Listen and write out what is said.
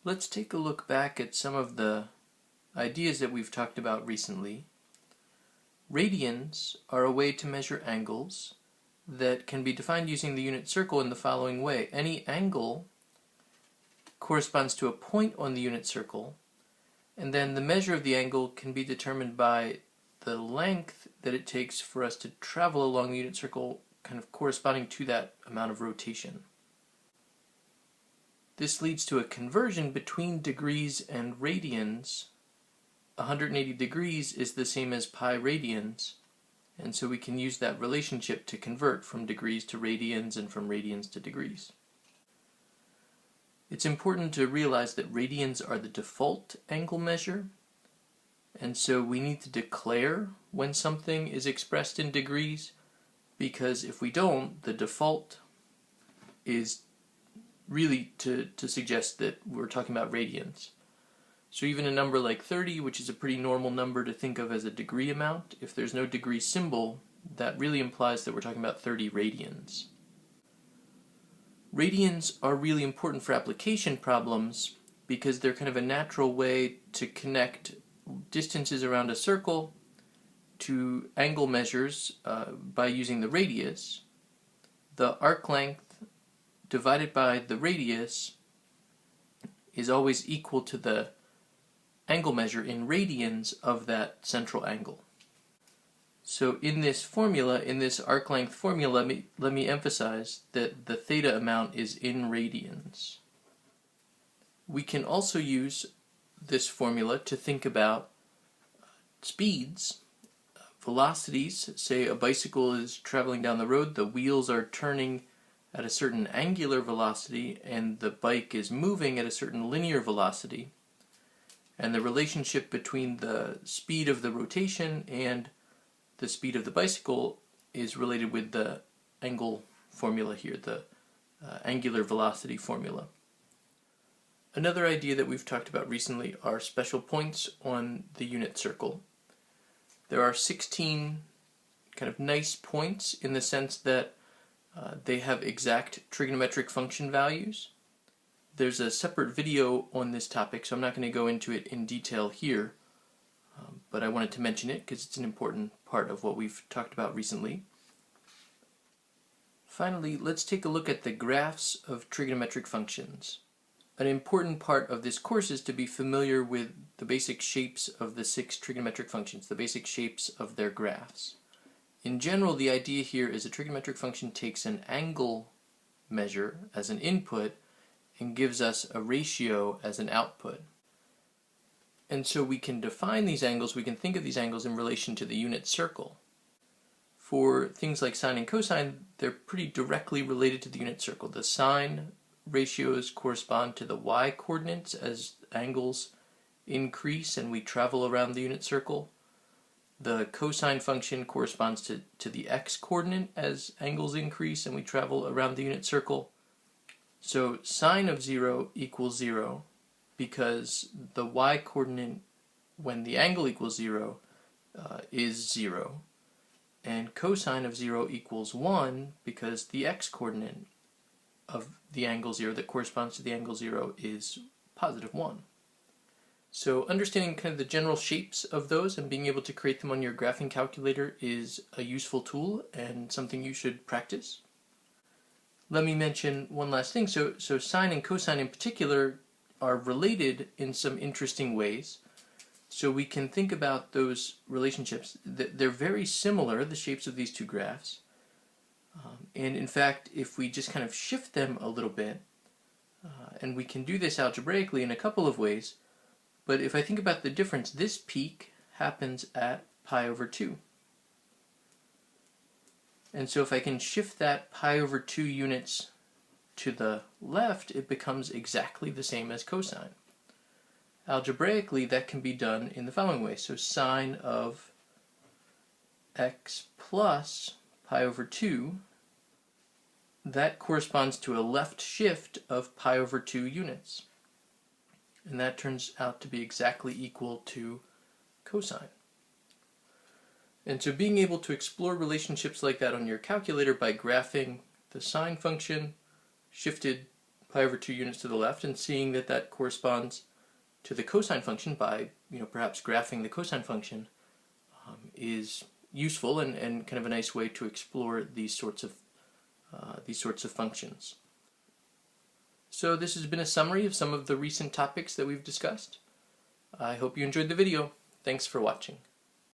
Let's take a look back at some of the ideas that we've talked about recently. Radians are a way to measure angles that can be defined using the unit circle in the following way. Any angle corresponds to a point on the unit circle, and then the measure of the angle can be determined by the length that it takes for us to travel along the unit circle, kind of corresponding to that amount of rotation. This leads to a conversion between degrees and radians. 180 degrees is the same as pi radians, and so we can use that relationship to convert from degrees to radians and from radians to degrees. It's important to realize that radians are the default angle measure, and so we need to declare when something is expressed in degrees, because if we don't, the default is really to suggest that we're talking about radians. So even a number like 30, which is a pretty normal number to think of as a degree amount, if there's no degree symbol, that really implies that we're talking about 30 radians. Radians are really important for application problems because they're kind of a natural way to connect distances around a circle to angle measures by using the radius. The arc length divided by the radius is always equal to the angle measure in radians of that central angle. So in this formula, in this arc length formula, let me emphasize that the theta amount is in radians. We can also use this formula to think about speeds, velocities. Say a bicycle is traveling down the road, the wheels are turning at a certain angular velocity and the bike is moving at a certain linear velocity. And the relationship between the speed of the rotation and the speed of the bicycle is related with the angle formula here, the angular velocity formula. Another idea that we've talked about recently are special points on the unit circle. There are 16 kind of nice points in the sense that they have exact trigonometric function values. There's a separate video on this topic, so I'm not going to go into it in detail here, but I wanted to mention it because it's an important part of what we've talked about recently. Finally, let's take a look at the graphs of trigonometric functions. An important part of this course is to be familiar with the basic shapes of the 6 trigonometric functions, the basic shapes of their graphs. In general, the idea here is a trigonometric function takes an angle measure as an input and gives us a ratio as an output. And so we can define these angles, we can think of these angles in relation to the unit circle. For things like sine and cosine, they're pretty directly related to the unit circle. The sine ratios correspond to the y-coordinates as angles increase and we travel around the unit circle. The cosine function corresponds to the x-coordinate as angles increase and we travel around the unit circle. So sine of 0 equals 0 because the y-coordinate when the angle equals 0 is 0. And cosine of 0 equals 1 because the x-coordinate of the angle 0 that corresponds to the angle 0 is positive 1. So understanding kind of the general shapes of those and being able to create them on your graphing calculator is a useful tool and something you should practice. Let me mention one last thing. So sine and cosine in particular are related in some interesting ways. So we can think about those relationships. They're very similar, the shapes of these two graphs. And in fact, if we just kind of shift them a little bit, and we can do this algebraically in a couple of ways, but if I think about the difference, this peak happens at pi over 2. And so if I can shift that pi over 2 units to the left, it becomes exactly the same as cosine. Algebraically, that can be done in the following way. So sine of x plus pi over 2, that corresponds to a left shift of pi over 2 units. And that turns out to be exactly equal to cosine. And so being able to explore relationships like that on your calculator by graphing the sine function shifted pi over 2 units to the left and seeing that that corresponds to the cosine function by, perhaps graphing the cosine function is useful and kind of a nice way to explore these sorts of functions. So this has been a summary of some of the recent topics that we've discussed. I hope you enjoyed the video. Thanks for watching.